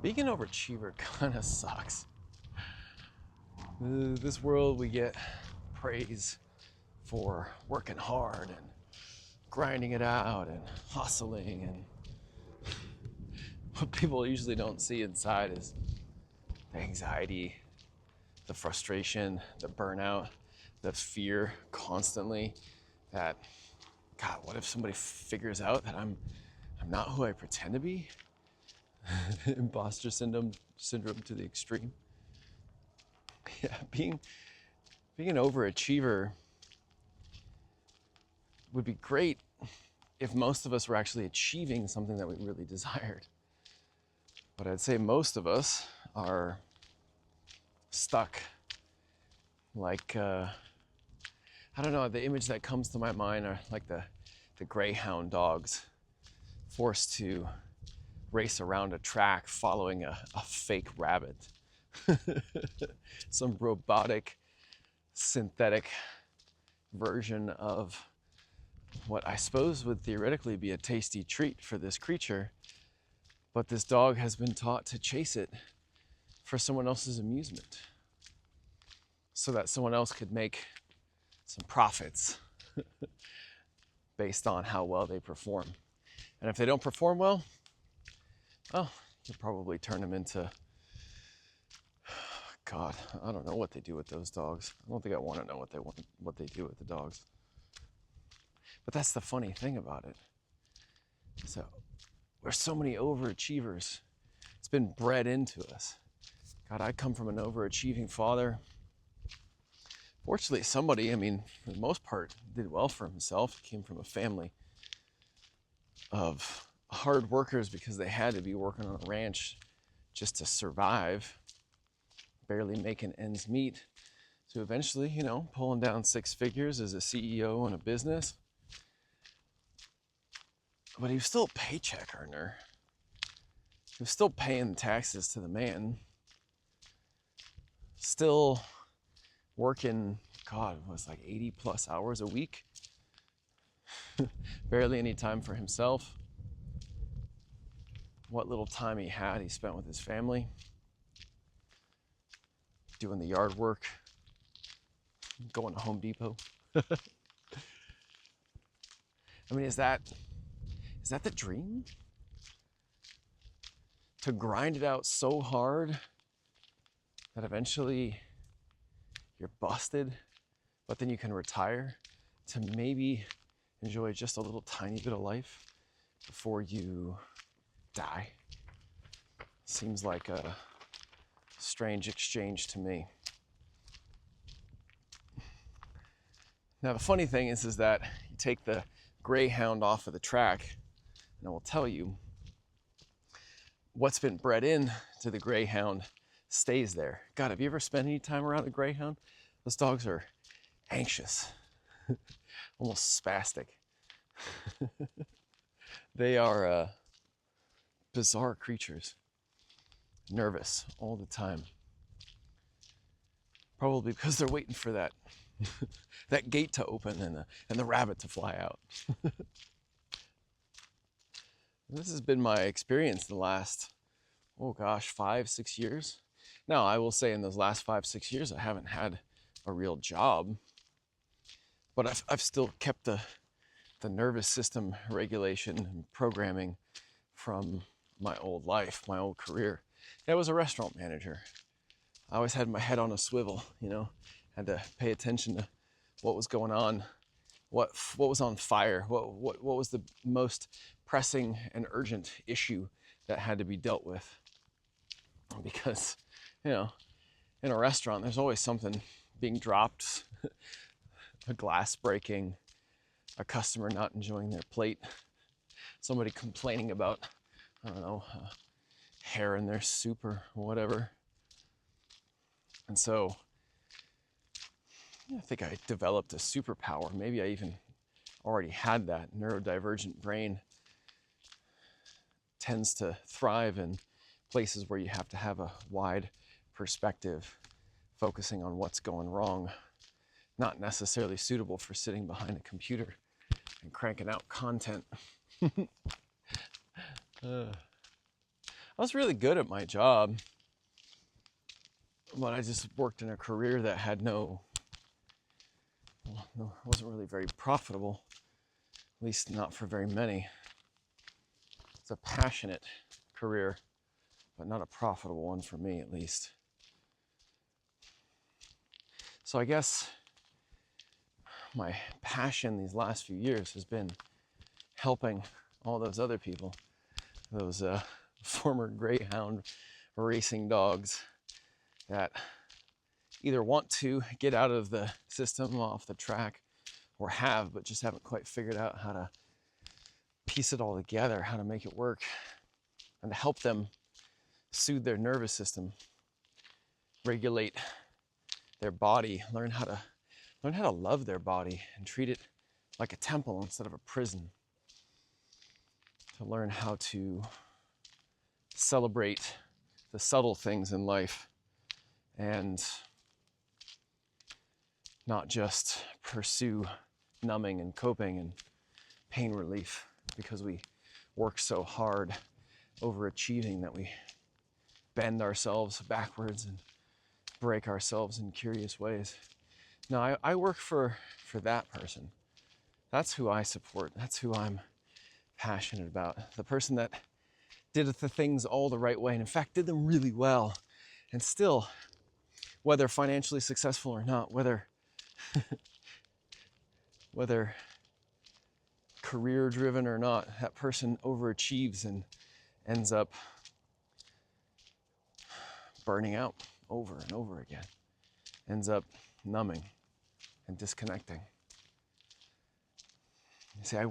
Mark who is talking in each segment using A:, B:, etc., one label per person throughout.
A: Being an overachiever kind of sucks. This world, we get praise for working hard and grinding it out and hustling, and what people usually don't see inside is the anxiety, the frustration, the burnout, the fear constantly that, God, what if somebody figures out that I'm not who I pretend to be? Imposter syndrome to the extreme. Yeah, being an overachiever would be great if most of us were actually achieving something that we really desired. But I'd say most of us are stuck. Like, I don't know, the image that comes to my mind are like the greyhound dogs forced to race around a track following a fake rabbit. Some robotic, synthetic version of what I suppose would theoretically be a tasty treat for this creature, but this dog has been taught to chase it for someone else's amusement so that someone else could make some profits based on how well they perform. And if they don't perform well, you'll probably turn them into, God, I don't know what they do with those dogs. I don't think I want to know what they do with the dogs. But that's the funny thing about it. So there's so many overachievers. It's been bred into us. God, I come from an overachieving father. Fortunately, somebody, for the most part, did well for himself. He came from a family of hard workers because they had to be working on a ranch just to survive, barely making ends meet. So eventually, pulling down six figures as a CEO in a business. But he was still a paycheck earner. He was still paying taxes to the man. Still working, God, it was like 80 plus hours a week. Barely any time for himself. What little time he had, he spent with his family, doing the yard work, going to Home Depot. Is that the dream? To grind it out so hard that eventually you're busted, but then you can retire to maybe enjoy just a little tiny bit of life before you die. Seems like a strange exchange to me. Now the funny thing is that you take the greyhound off of the track, and I will tell you, what's been bred in to the greyhound stays there. God, have you ever spent any time around a greyhound? Those dogs are anxious, almost spastic. They are bizarre creatures, nervous all the time. Probably because they're waiting for that that gate to open and the rabbit to fly out. This has been my experience the last, 5-6 years. Now, I will say in those last 5-6 years, I haven't had a real job, but I've still kept the nervous system regulation and programming from my old life, my old career. I was a restaurant manager. I always had my head on a swivel, had to pay attention to what was going on, what was on fire, what was the most pressing and urgent issue that had to be dealt with. Because, in a restaurant, there's always something being dropped, a glass breaking, a customer not enjoying their plate, somebody complaining about, hair in their soup or whatever. And so I think I developed a superpower. Maybe I even already had that. Neurodivergent brain tends to thrive in places where you have to have a wide perspective, focusing on what's going wrong, not necessarily suitable for sitting behind a computer and cranking out content. I was really good at my job, but I just worked in a career that had wasn't really very profitable, at least not for very many. It's a passionate career, but not a profitable one for me, at least. So I guess my passion these last few years has been helping all those other people, those former greyhound racing dogs that either want to get out of the system, off the track, or have, but just haven't quite figured out how to piece it all together, how to make it work, and to help them soothe their nervous system, regulate their body, learn how to love their body and treat it like a temple instead of a prison, to learn how to celebrate the subtle things in life and not just pursue numbing and coping and pain relief because we work so hard overachieving that we bend ourselves backwards and break ourselves in curious ways. No, I work for that person. That's who I support. That's who I'm passionate about. The person that did the things all the right way and in fact did them really well, and still, whether financially successful or not, whether career driven or not, that person overachieves and ends up burning out over and over again, ends up numbing and disconnecting. You see, I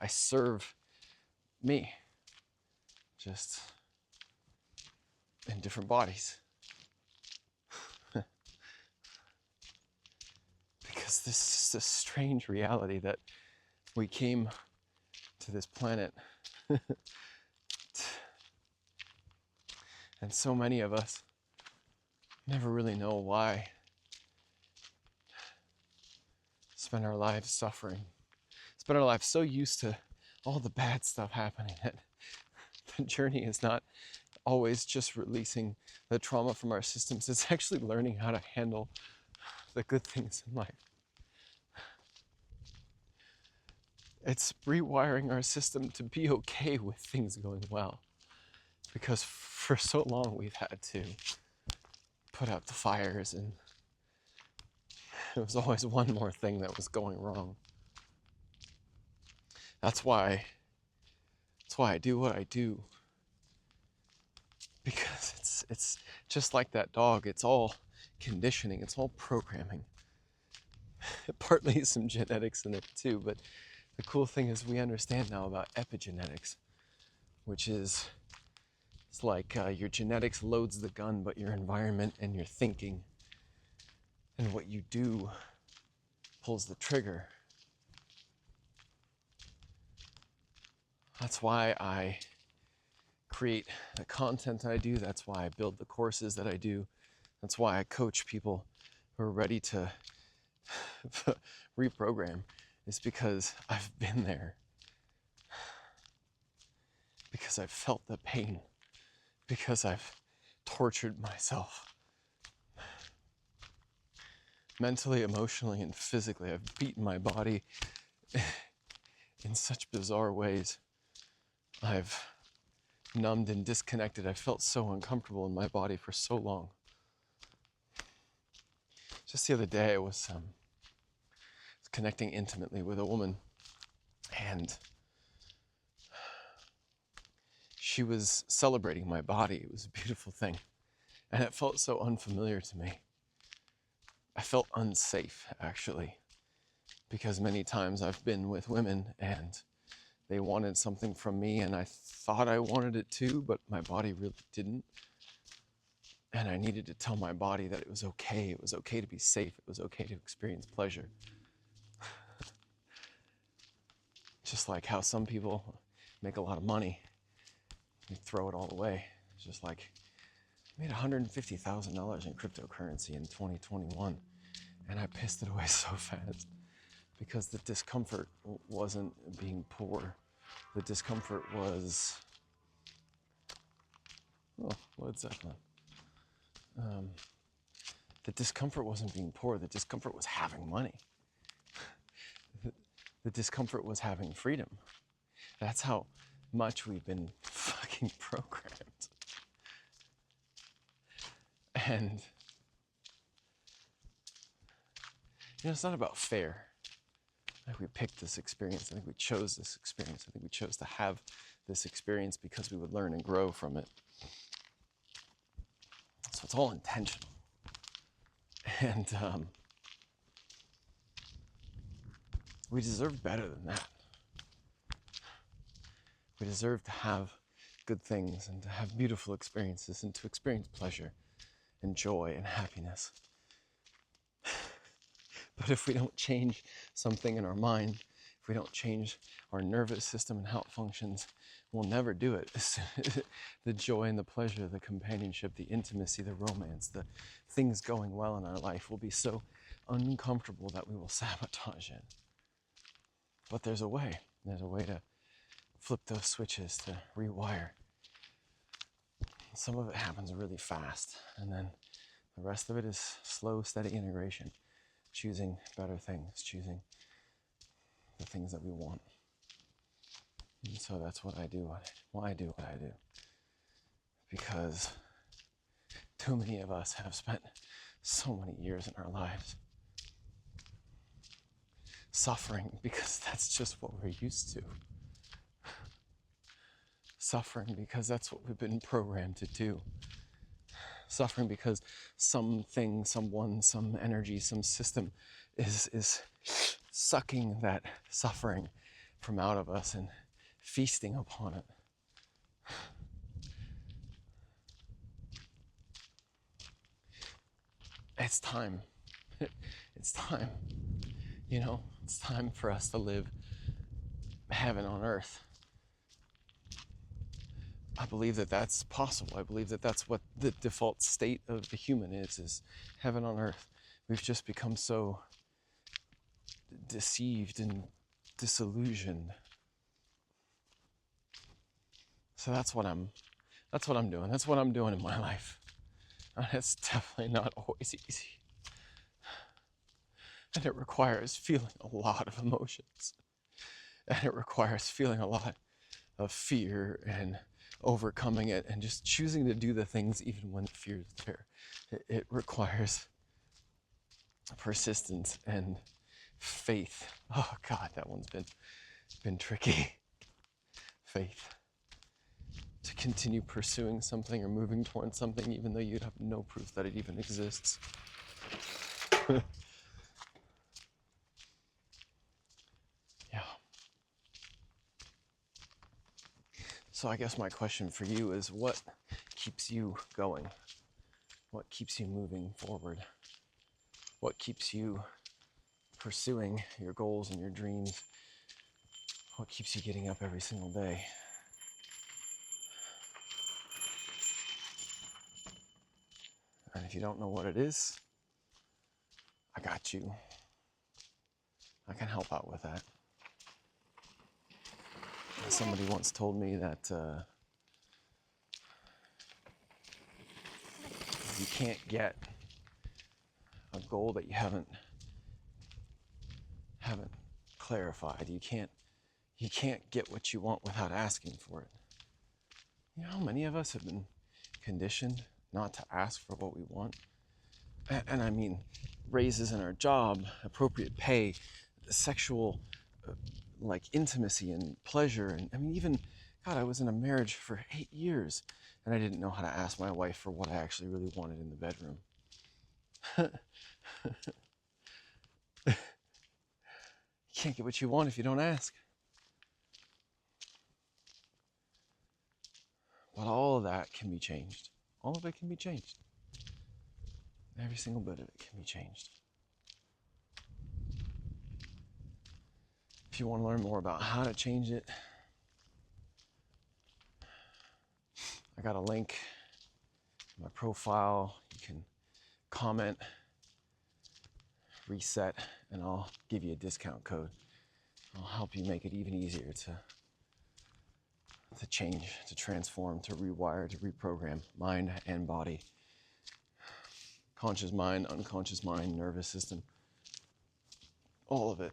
A: serve me, just in different bodies. Because this is a strange reality that we came to this planet and so many of us never really know why. Spend our lives suffering. Spend our lives so used to all the bad stuff happening that the journey is not always just releasing the trauma from our systems. It's actually learning how to handle the good things in life. It's rewiring our system to be okay with things going well. Because for so long we've had to put out the fires and it was always one more thing that was going wrong. That's why I do what I do. Because it's just like that dog. It's all conditioning. It's all programming. Partly some genetics in it too, but the cool thing is we understand now about epigenetics, which is it's like your genetics loads the gun, but your environment and your thinking and what you do pulls the trigger. That's why I create the content I do. That's why I build the courses that I do. That's why I coach people who are ready to reprogram. It's because I've been there. Because I've felt the pain. Because I've tortured myself. Mentally, emotionally, and physically. I've beaten my body in such bizarre ways. I've numbed and disconnected. I felt so uncomfortable in my body for so long. Just the other day, I was connecting intimately with a woman, and she was celebrating my body. It was a beautiful thing, and it felt so unfamiliar to me. I felt unsafe, actually, because many times I've been with women and they wanted something from me and I thought I wanted it too, but my body really didn't. And I needed to tell my body that it was okay. It was okay to be safe. It was okay to experience pleasure. Just like how some people make a lot of money and throw it all away. It's just like, I made $150,000 in cryptocurrency in 2021, and I pissed it away so fast because the discomfort wasn't being poor. The discomfort was Oh, Led Zeppelin. The discomfort wasn't being poor. The discomfort was having money. The discomfort was having freedom. That's how much we've been fucking programmed. And it's not about fair. I think we picked this experience. I think we chose this experience. I think we chose to have this experience because we would learn and grow from it. So it's all intentional. And we deserve better than that. We deserve to have good things and to have beautiful experiences and to experience pleasure and joy and happiness. But if we don't change something in our mind, if we don't change our nervous system and how it functions, we'll never do it. The joy and the pleasure, the companionship, the intimacy, the romance, the things going well in our life will be so uncomfortable that we will sabotage it. But there's a way. There's a way to flip those switches, to rewire. Some of it happens really fast, and then the rest of it is slow, steady integration. Choosing better things, choosing the things that we want. And so that's what I do. Why I do what I do. Because too many of us have spent so many years in our lives suffering because that's just what we're used to. Suffering because that's what we've been programmed to do. Suffering because something, someone, some energy, some system is sucking that suffering from out of us and feasting upon it. It's time. It's time. It's time for us to live heaven on earth. I believe that that's possible. I believe that that's what the default state of the human is heaven on earth. We've just become so deceived and disillusioned. So that's what I'm doing. That's what I'm doing in my life. And it's definitely not always easy. And it requires feeling a lot of emotions. And it requires feeling a lot of fear and overcoming it and just choosing to do the things even when the fear is there. It requires persistence and faith. Oh God, that one's been tricky. Faith. To continue pursuing something or moving towards something even though you have no proof that it even exists. Yeah. So I guess my question for you is, what keeps you going? What keeps you moving forward? What keeps you pursuing your goals and your dreams? What keeps you getting up every single day? And if you don't know what it is, I got you. I can help out with that. Somebody once told me that you can't get a goal that you haven't clarified. You can't get what you want without asking for it. You know how many of us have been conditioned not to ask for what we want? And I mean raises in our job, appropriate pay, sexual like intimacy and pleasure, and I mean even God, I was in a marriage for 8 years and I didn't know how to ask my wife for what I actually really wanted in the bedroom. You can't get what you want if you don't ask. But all of that can be changed. All of it can be changed. Every single bit of it can be changed. If you want to learn more about how to change it, I got a link in my profile. You can comment, reset, and I'll give you a discount code. I'll help you make it even easier to change, to transform, to rewire, to reprogram mind and body. Conscious mind, unconscious mind, nervous system, all of it.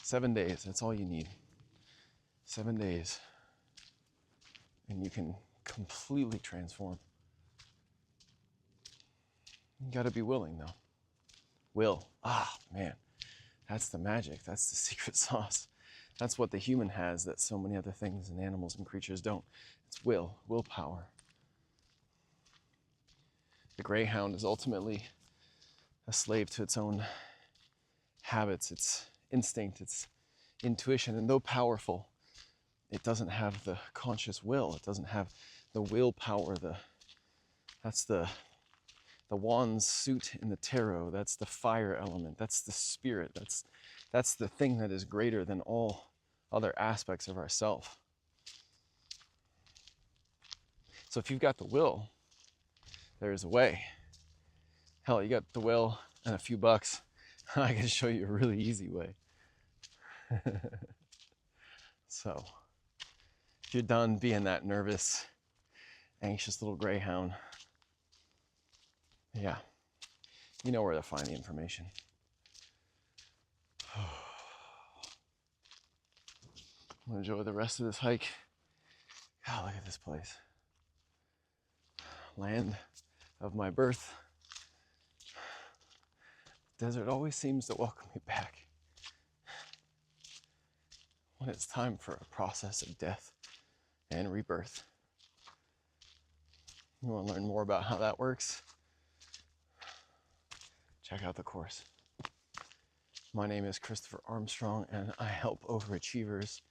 A: 7 days, that's all you need. 7 days. And you can completely transform. You gotta be willing though. Will. Ah, man. That's the magic. That's the secret sauce. That's what the human has that so many other things and animals and creatures don't. It's willpower. The greyhound is ultimately a slave to its own habits, its instinct, its intuition. And though powerful, it doesn't have the conscious will. It doesn't have the willpower. That's the wand's suit in the tarot. That's the fire element. That's the spirit. That's the thing that is greater than all other aspects of ourself. So if you've got the will, there's a way. Hell, you got the will and a few bucks. I can show you a really easy way. So if you're done being that nervous, anxious little greyhound, yeah, you know where to find the information. I'm gonna enjoy the rest of this hike. God, look at this place. Land of my birth. Desert always seems to welcome me back when it's time for a process of death and rebirth. You want to learn more about how that works? Check out the course. My name is Christopher Armstrong, and I help overachievers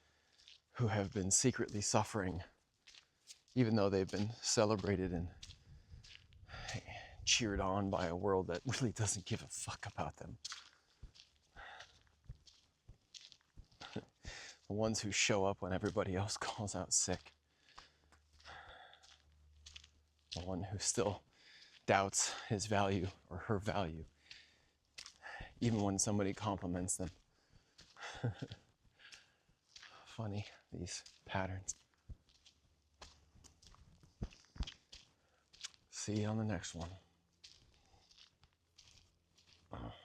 A: who have been secretly suffering, even though they've been celebrated and cheered on by a world that really doesn't give a fuck about them. The ones who show up when everybody else calls out sick. The one who still doubts his value or her value, even when somebody compliments them. Funny, these patterns. See you on the next one.